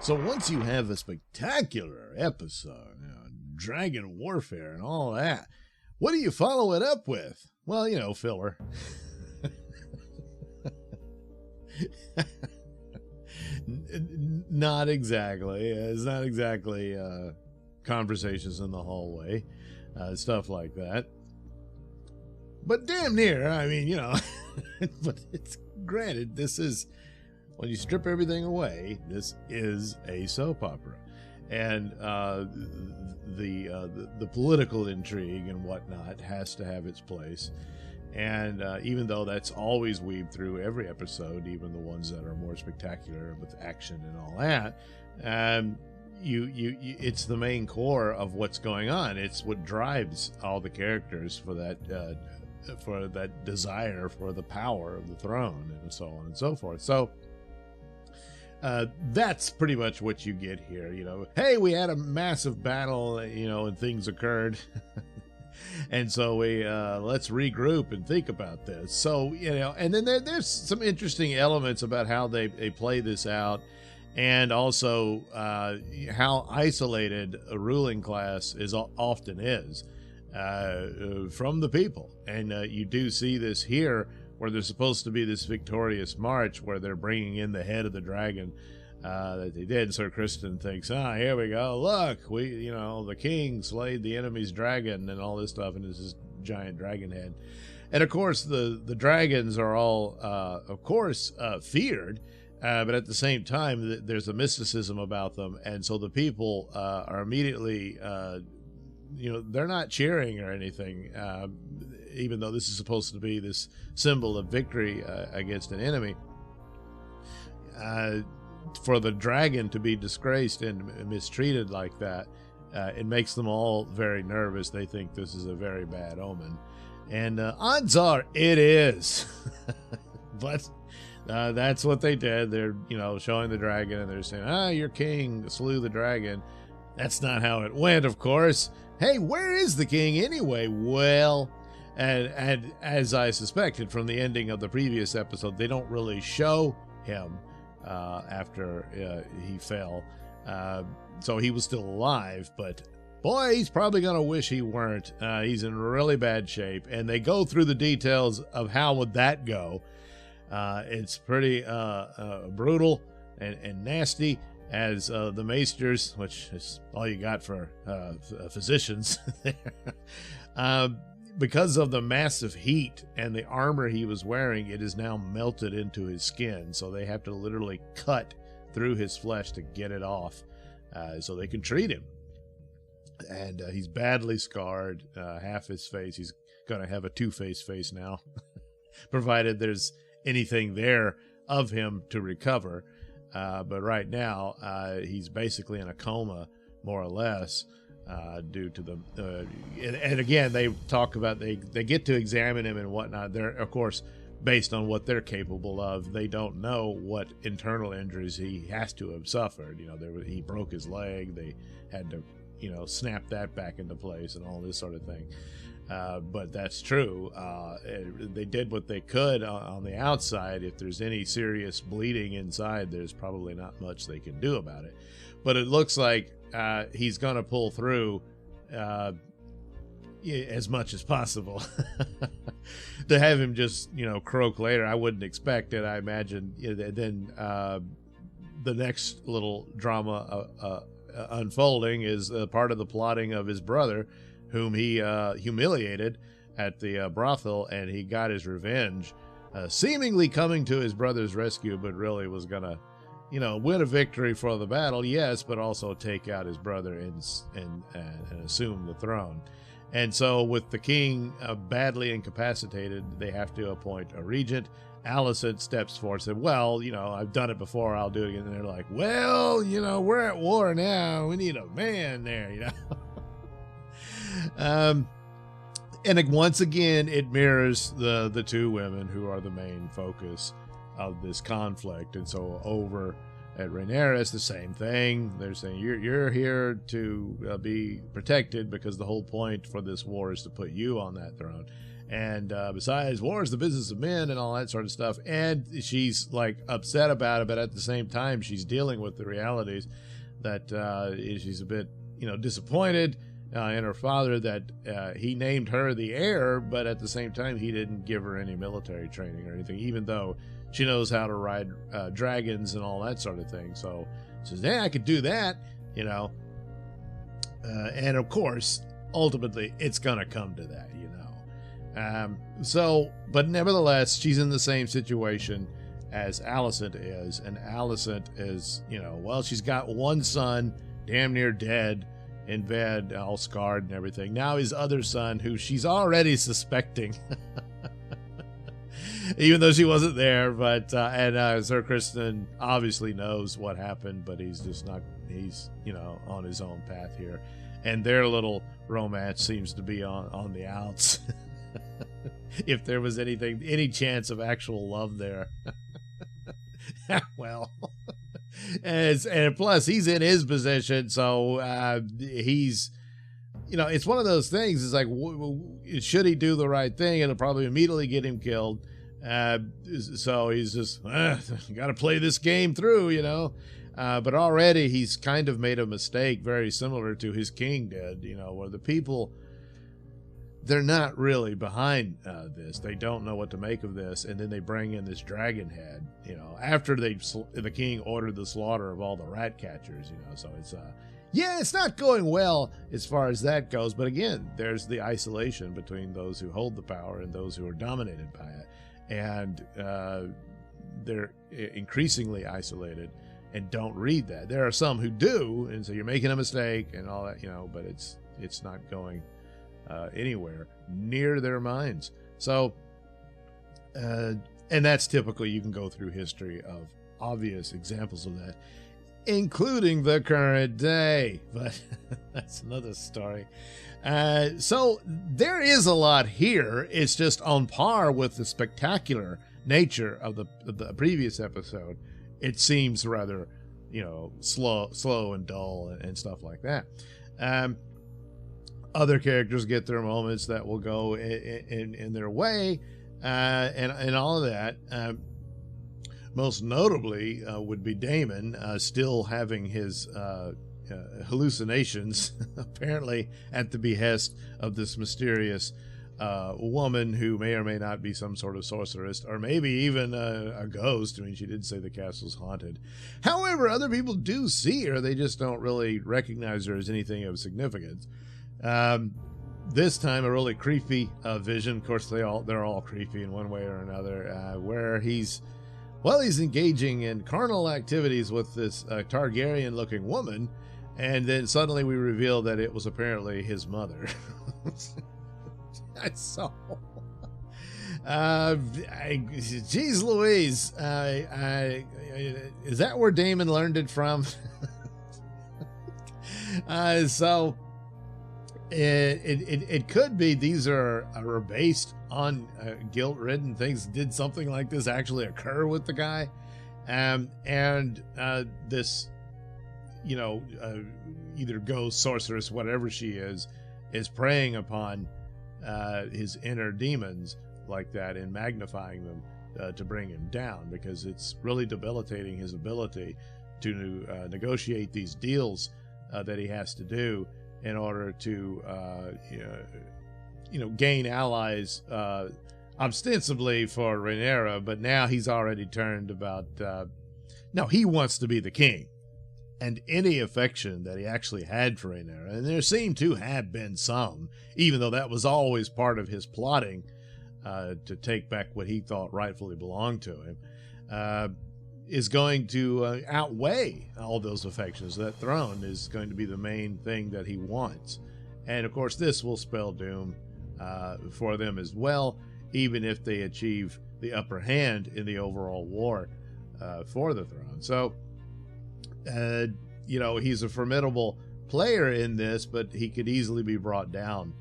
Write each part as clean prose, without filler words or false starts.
So once you have a spectacular episode, dragon warfare and all that, what do you follow it up with? Well, filler. Not exactly. It's not exactly conversations in the hallway, stuff like that. But damn near. I mean, but it's granted, this is, when you strip everything away, this is a soap opera. And the political intrigue and whatnot has to have its place. And even though that's always weaved through every episode, even the ones that are more spectacular with action and all that, it's the main core of what's going on. It's what drives all the characters for that desire for the power of the throne, and so on and so forth. So that's pretty much what you get here. Hey, we had a massive battle, and things occurred. And so we let's regroup and think about this. So, and then there's some interesting elements about how they play this out, and also how isolated a ruling class often is from the people. And you do see this here, where there's supposed to be this victorious march where they're bringing in the head of the dragon that they did. Sir Kristen thinks, here we go. Look, the king slayed the enemy's dragon and all this stuff, and it's this giant dragon head. And of course, the dragons are all, feared, but at the same time, there's a mysticism about them, and so the people are immediately, they're not cheering or anything, even though this is supposed to be this symbol of victory against an enemy. For the dragon to be disgraced and mistreated like that, it makes them all very nervous. They think this is a very bad omen, and odds are it is. But that's what they did. They're showing the dragon, and they're saying, your king slew the dragon. That's not how it went, of course. Hey, where is the king anyway? Well, and as I suspected from the ending of the previous episode, they don't really show him after he fell. So he was still alive, but boy, he's probably going to wish he weren't. He's in really bad shape, and they go through the details of how would that go. It's pretty brutal and nasty, as the maesters, which is all you got for physicians there, because of the massive heat and the armor he was wearing, it is now melted into his skin. So they have to literally cut through his flesh to get it off, so they can treat him. And he's badly scarred, half his face. He's going to have a two-faced face now, provided there's anything there of him to recover. But right now, he's basically in a coma, more or less. Due to the and again, they talk about they get to examine him and whatnot. They're, of course, based on what they're capable of. They don't know what internal injuries he has to have suffered. He broke his leg. They had to snap that back into place and all this sort of thing. But that's true. They did what they could on the outside. If there's any serious bleeding inside, there's probably not much they can do about it. But it looks like he's going to pull through as much as possible. To have him just, croak later, I wouldn't expect it. I imagine then the next little drama unfolding is part of the plotting of his brother, whom he humiliated at the brothel, and he got his revenge, seemingly coming to his brother's rescue, but really was going to win a victory for the battle, yes, but also take out his brother and assume the throne. And so with the king badly incapacitated, they have to appoint a regent. Alicent steps forward and said, well, I've done it before, I'll do it again. And they're like, well, we're at war now. We need a man there, And once again, it mirrors the two women who are the main focus of this conflict. And so over at Rhaenyra, the same thing. They're saying you're here to be protected, because the whole point for this war is to put you on that throne. And besides, war is the business of men and all that sort of stuff. And she's like upset about it, but at the same time, she's dealing with the realities that she's a bit, disappointed in her father that he named her the heir, but at the same time, he didn't give her any military training or anything, even though she knows how to ride dragons and all that sort of thing. So she says, yeah, I could do that, and of course, ultimately, it's going to come to that, but nevertheless, she's in the same situation as Alicent is, and Alicent is, she's got one son, damn near dead, in bed, all scarred and everything. Now his other son, who she's already suspecting, even though she wasn't there, but Sir Kristen obviously knows what happened, but he's just not, he's, on his own path here. And their little romance seems to be on the outs. If there was any chance of actual love there. Well, and plus he's in his position, so he's, it's one of those things. It's like, should he do the right thing? It'll probably immediately get him killed. So he's just got to play this game through, but already he's kind of made a mistake very similar to his king did, where the people, they're not really behind this. They don't know what to make of this, and then they bring in this dragon head, after the king ordered the slaughter of all the rat catchers, so it's it's not going well as far as that goes. But again, there's the isolation between those who hold the power and those who are dominated by it, and they're increasingly isolated and don't read that. There are some who do, and so you're making a mistake and all that, but it's not going anywhere near their minds. So, and that's typical. You can go through history of obvious examples of that, including the current day, but that's another story. So there is a lot here. It's just on par with the spectacular nature of the previous episode. It seems rather, slow and dull and stuff like that. Other characters get their moments that will go in their way, and all of that. Most notably would be Daemon still having his hallucinations, apparently at the behest of this mysterious woman who may or may not be some sort of sorceress, or maybe even a ghost. I mean, she did say the castle's haunted. However, other people do see her. They just don't really recognize her as anything of significance. This time, a really creepy vision. Of course, they're all creepy in one way or another, where he's engaging in carnal activities with this Targaryen-looking woman, and then suddenly we reveal that it was apparently his mother. So, geez Louise, is that where Daemon learned it from? So it could be these are based on guilt-ridden things. Did something like this actually occur with the guy? And this, either ghost, sorceress, whatever she is preying upon his inner demons like that and magnifying them to bring him down, because it's really debilitating his ability to negotiate these deals that he has to do in order to gain allies ostensibly for Rhaenyra, but now he's already turned about no, he wants to be the king. And any affection that he actually had for Rhaenyra, and there seemed to have been some, even though that was always part of his plotting to take back what he thought rightfully belonged to him, is going to outweigh all those affections. That throne is going to be the main thing that he wants. And of course, this will spell doom for them as well, even if they achieve the upper hand in the overall war for the throne. So, he's a formidable player in this, but he could easily be brought down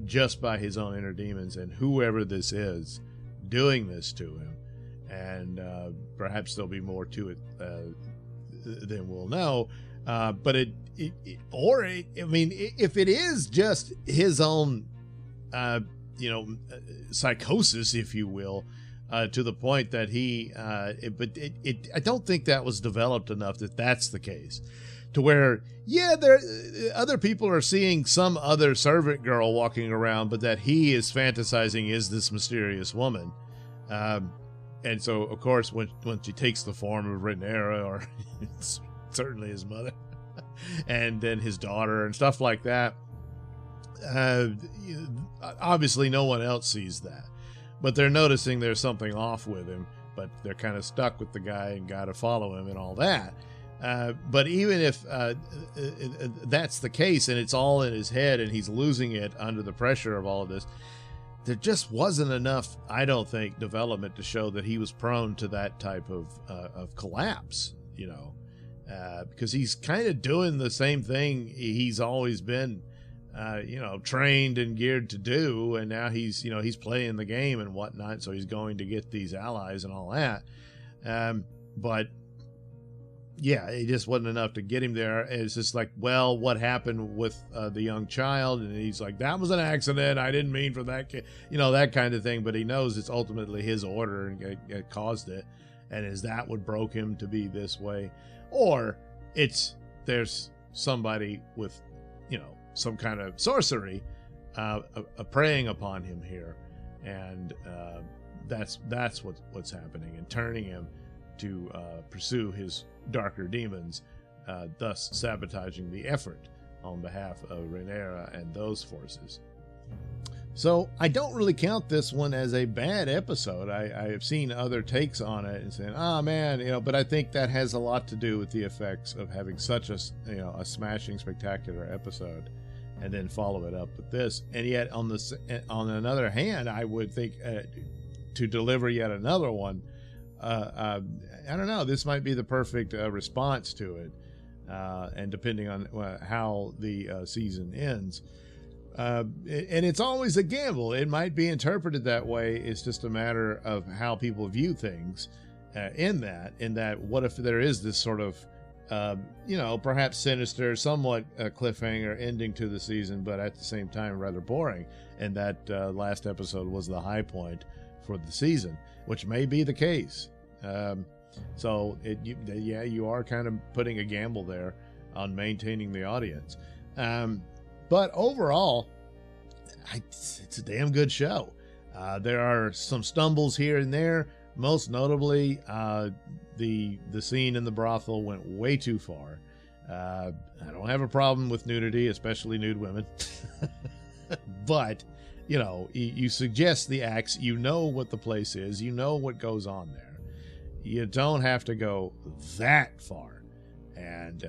just by his own inner demons and whoever this is doing this to him. And perhaps there'll be more to it than we'll know. But if it is just his own psychosis, if you will, to the point that I don't think that was developed enough that that's the case. To where, other people are seeing some other servant girl walking around, but that he is fantasizing is this mysterious woman. And so, of course, when she takes the form of Rhaenyra, or certainly his mother, and then his daughter and stuff like that, obviously no one else sees that. But they're noticing there's something off with him, but they're kind of stuck with the guy and got to follow him and all that. But even if that's the case and it's all in his head and he's losing it under the pressure of all of this, there just wasn't enough, I don't think, development to show that he was prone to that type of collapse, because he's kind of doing the same thing he's always been, trained and geared to do. And now he's playing the game and whatnot. So he's going to get these allies and all that. But yeah, it just wasn't enough to get him there. It's just like, well, what happened with the young child? And he's like, that was an accident. I didn't mean for that kid, that kind of thing. But he knows it's ultimately his order and it caused it. And is that what broke him to be this way? Or there's somebody with, some kind of sorcery preying upon him here. And that's what's happening, and turning him to pursue his darker demons, thus sabotaging the effort on behalf of Rhaenyra and those forces. So I don't really count this one as a bad episode. I have seen other takes on it and saying, oh man, but I think that has a lot to do with the effects of having such a smashing, spectacular episode and then follow it up with this. And yet on another hand, I would think to deliver yet another one, I don't know, this might be the perfect response to it. And depending on how the season ends, and it's always a gamble. It might be interpreted that way. It's just a matter of how people view things in that what if there is this sort of perhaps sinister, somewhat cliffhanger ending to the season, but at the same time rather boring, and that last episode was the high point for the season, which may be the case. So you are kind of putting a gamble there on maintaining the audience. But overall, it's a damn good show. There are some stumbles here and there. Most notably, the scene in the brothel went way too far. I don't have a problem with nudity, especially nude women. But, you suggest the acts. You know what the place is. You know what goes on there. You don't have to go that far. And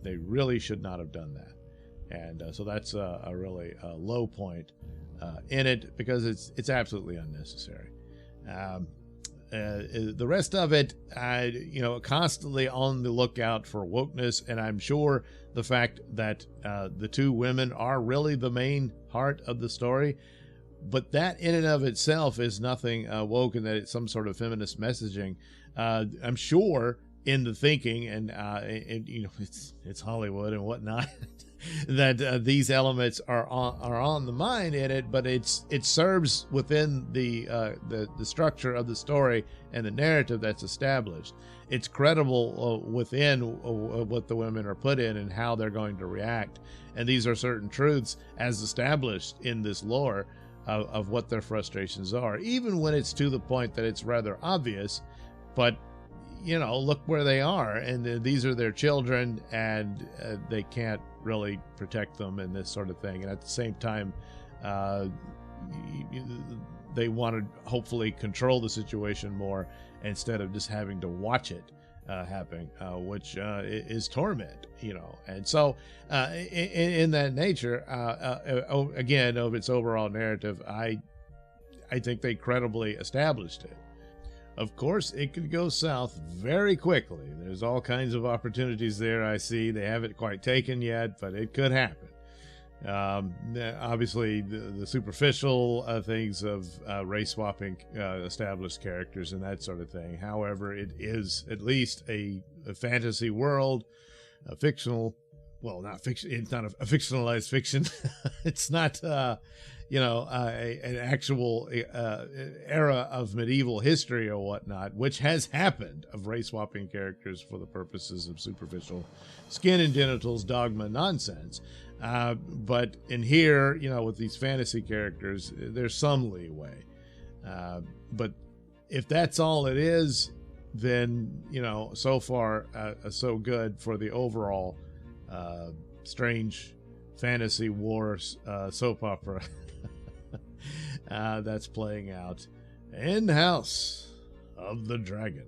they really should not have done that. And so that's a really low point in it, because it's absolutely unnecessary. The rest of it, constantly on the lookout for wokeness, and I'm sure the fact that the two women are really the main heart of the story, but that in and of itself is nothing woke, and that it's some sort of feminist messaging. I'm sure in the thinking, and it's Hollywood and whatnot. That these elements are on the mind in it, but it serves within the structure of the story and the narrative that's established. It's credible within what the women are put in and how they're going to react, and these are certain truths as established in this lore of what their frustrations are, even when it's to the point that it's rather obvious. But look where they are, and these are their children, and they can't really protect them and this sort of thing. And at the same time, they want to hopefully control the situation more instead of just having to watch it happen, which is torment, And so in that nature, again, of its overall narrative, I think they credibly established it. Of course, it could go south very quickly. There's all kinds of opportunities there, I see. They haven't quite taken yet, but it could happen. Obviously, the superficial things of race swapping established characters and that sort of thing. However, it is at least a fantasy world, a fictional well, not fiction. It's not a fictionalized fiction. It's not, an actual era of medieval history or whatnot, which has happened, of race swapping characters for the purposes of superficial skin and genitals dogma nonsense. But in here, with these fantasy characters, there's some leeway. But if that's all it is, then, so far, so good for the overall strange fantasy war soap opera that's playing out in House of the Dragon.